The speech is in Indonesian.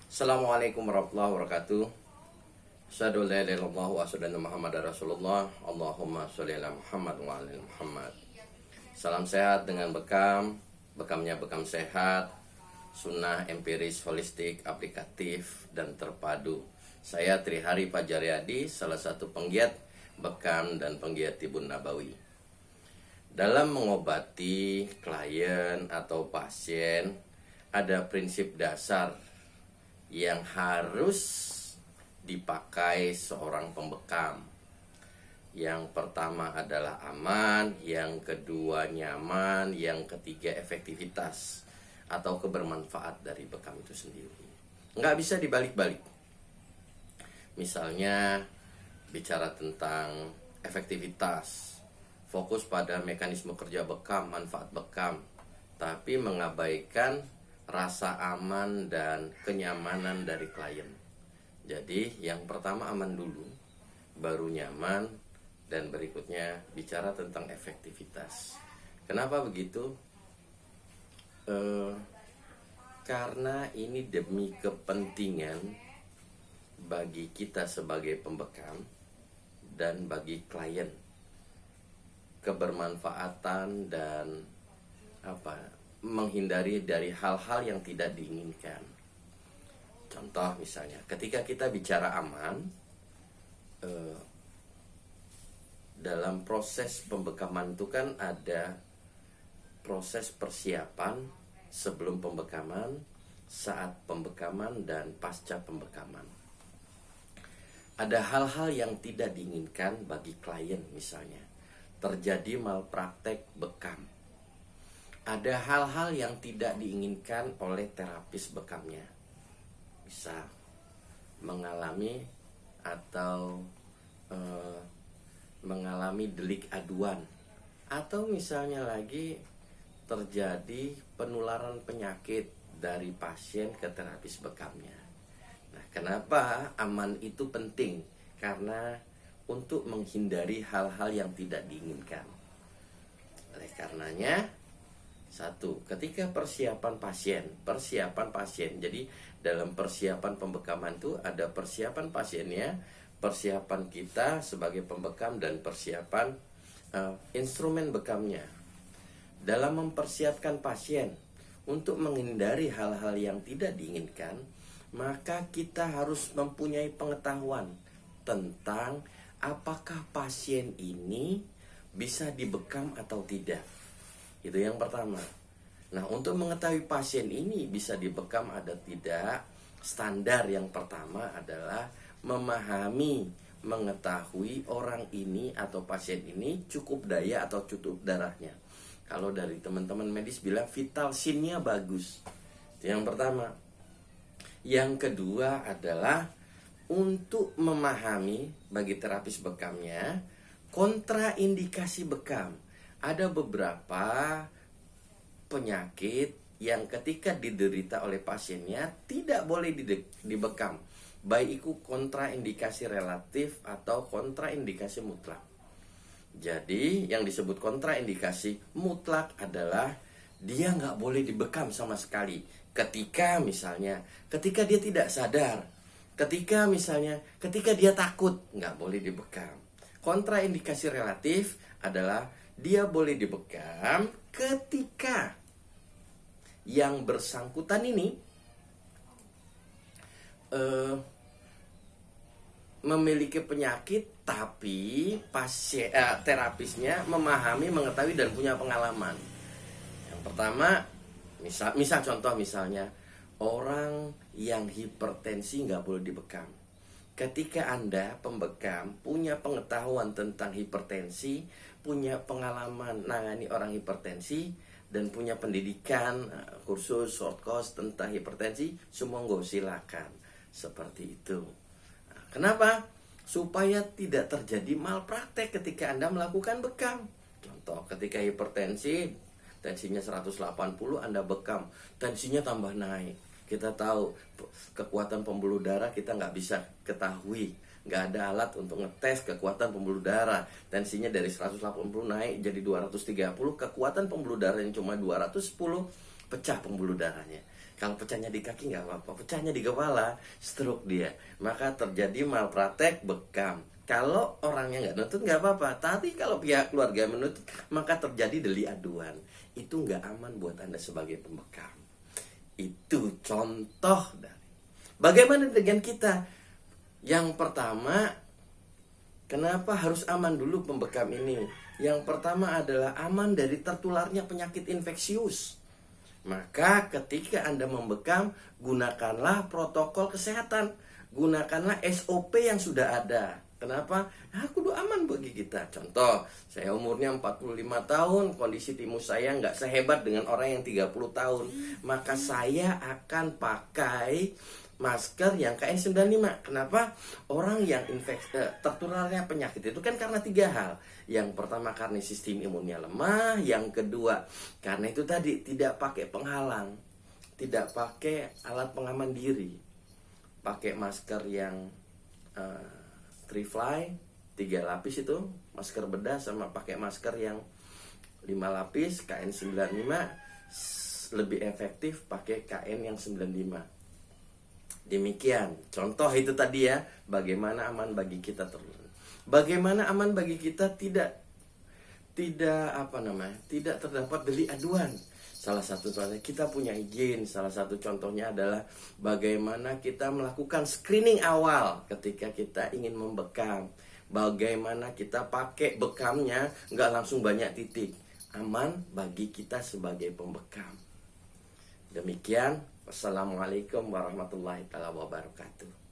Assalamualaikum warahmatullahi wabarakatuh. Asyhadu an la ilaha illallah wa asyhadu anna Muhammadar Rasulullah. Allahumma sholli ala Muhammad wa ala ali Muhammad. Salam sehat dengan bekam. Bekamnya bekam sehat, sunnah, empiris, holistik, aplikatif, dan terpadu. Saya Trihari Fajaryadi, salah satu penggiat bekam dan penggiat Tibun Nabawi. Dalam mengobati klien atau pasien, ada prinsip dasar yang harus dipakai seorang pembekam. Yang pertama adalah aman, yang kedua nyaman, yang ketiga efektivitas atau kebermanfaat dari bekam itu sendiri. Nggak bisa dibalik-balik. Misalnya bicara tentang efektivitas, fokus pada mekanisme kerja bekam, manfaat bekam, tapi mengabaikan rasa aman dan kenyamanan dari klien. Jadi yang pertama aman dulu, baru nyaman, dan berikutnya bicara tentang efektivitas. Kenapa begitu? Karena ini demi kepentingan bagi kita sebagai pembekam dan bagi klien. Kebermanfaatan dan menghindari dari hal-hal yang tidak diinginkan. Contoh misalnya, ketika kita bicara aman, dalam proses pembekaman itu kan ada proses persiapan sebelum pembekaman, saat pembekaman, dan pasca pembekaman. Ada hal-hal yang tidak diinginkan bagi klien, misalnya terjadi malpraktek bekam. Ada hal-hal yang tidak diinginkan oleh terapis bekamnya. Bisa mengalami atau mengalami delik aduan, atau misalnya lagi terjadi penularan penyakit dari pasien ke terapis bekamnya. Nah, kenapa aman itu penting? Karena untuk menghindari hal-hal yang tidak diinginkan. Oleh karenanya, satu, ketika persiapan pasien. Jadi dalam persiapan pembekaman itu ada persiapan pasiennya, persiapan kita sebagai pembekam, dan persiapan instrumen bekamnya. Dalam mempersiapkan pasien untuk menghindari hal-hal yang tidak diinginkan, maka kita harus mempunyai pengetahuan tentang apakah pasien ini bisa dibekam atau tidak. Itu yang pertama. Nah, untuk mengetahui pasien ini bisa dibekam atau tidak, standar yang pertama adalah memahami, mengetahui orang ini atau pasien ini cukup daya atau cukup darahnya. Kalau dari teman-teman medis bilang vital sign-nya bagus. Itu yang pertama. Yang kedua adalah untuk memahami bagi terapis bekamnya kontraindikasi bekam. Ada beberapa penyakit yang ketika diderita oleh pasiennya tidak boleh dibekam, baik itu kontraindikasi relatif atau kontraindikasi mutlak. Jadi yang disebut kontraindikasi mutlak adalah dia nggak boleh dibekam sama sekali. Ketika dia tidak sadar, ketika dia takut, nggak boleh dibekam. Kontraindikasi relatif adalah dia boleh dibekam ketika yang bersangkutan ini memiliki penyakit, tapi terapisnya memahami, mengetahui, dan punya pengalaman. Yang pertama, misal contoh misalnya orang yang hipertensi nggak boleh dibekam. Ketika Anda pembekam punya pengetahuan tentang hipertensi, punya pengalaman nangani orang hipertensi, dan punya pendidikan, kursus, short course tentang hipertensi, semua silakan. Seperti itu. Nah, kenapa? Supaya tidak terjadi malpraktek ketika Anda melakukan bekam. Contoh, ketika hipertensi, tensinya 180, Anda bekam, tensinya tambah naik. Kita tahu kekuatan pembuluh darah kita nggak bisa ketahui, nggak ada alat untuk ngetes kekuatan pembuluh darah. Tensinya dari 180 naik jadi 230, kekuatan pembuluh darah yang cuma 210, pecah pembuluh darahnya. Kalau pecahnya di kaki nggak apa-apa, pecahnya di kepala, stroke dia. Maka terjadi malpraktek bekam. Kalau orangnya nggak nuntut nggak apa-apa, tapi kalau pihak keluarga menuntut, maka terjadi delik aduan. Itu nggak aman buat Anda sebagai pembekam. Itu contoh dari. Bagaimana dengan kita? Yang pertama, kenapa harus aman dulu pembekam ini? Yang pertama adalah aman dari tertularnya penyakit infeksius. Maka ketika Anda membekam, gunakanlah protokol kesehatan. Gunakanlah SOP yang sudah ada. Kenapa? Aku udah aman bagi kita. Contoh, saya umurnya 45 tahun, kondisi timus saya nggak sehebat dengan orang yang 30 tahun. Maka saya akan pakai masker yang KN95. Kenapa? Orang yang tertularnya penyakit itu kan karena 3 hal. Yang pertama karena sistem imunnya lemah. Yang kedua karena itu tadi tidak pakai penghalang, tidak pakai alat pengaman diri, pakai masker yang Trifly 3 lapis itu masker bedah, sama pakai masker yang 5 lapis KN95. Lebih efektif pakai KN yang 95. Demikian contoh itu tadi ya, bagaimana aman bagi kita bagaimana aman bagi kita tidak terdapat delik aduan. Salah satu contohnya kita punya izin. Salah satu contohnya adalah bagaimana kita melakukan screening awal ketika kita ingin membekam. Bagaimana kita pakai bekamnya nggak langsung banyak titik. Aman bagi kita sebagai pembekam. Demikian. Wassalamualaikum warahmatullahi wabarakatuh.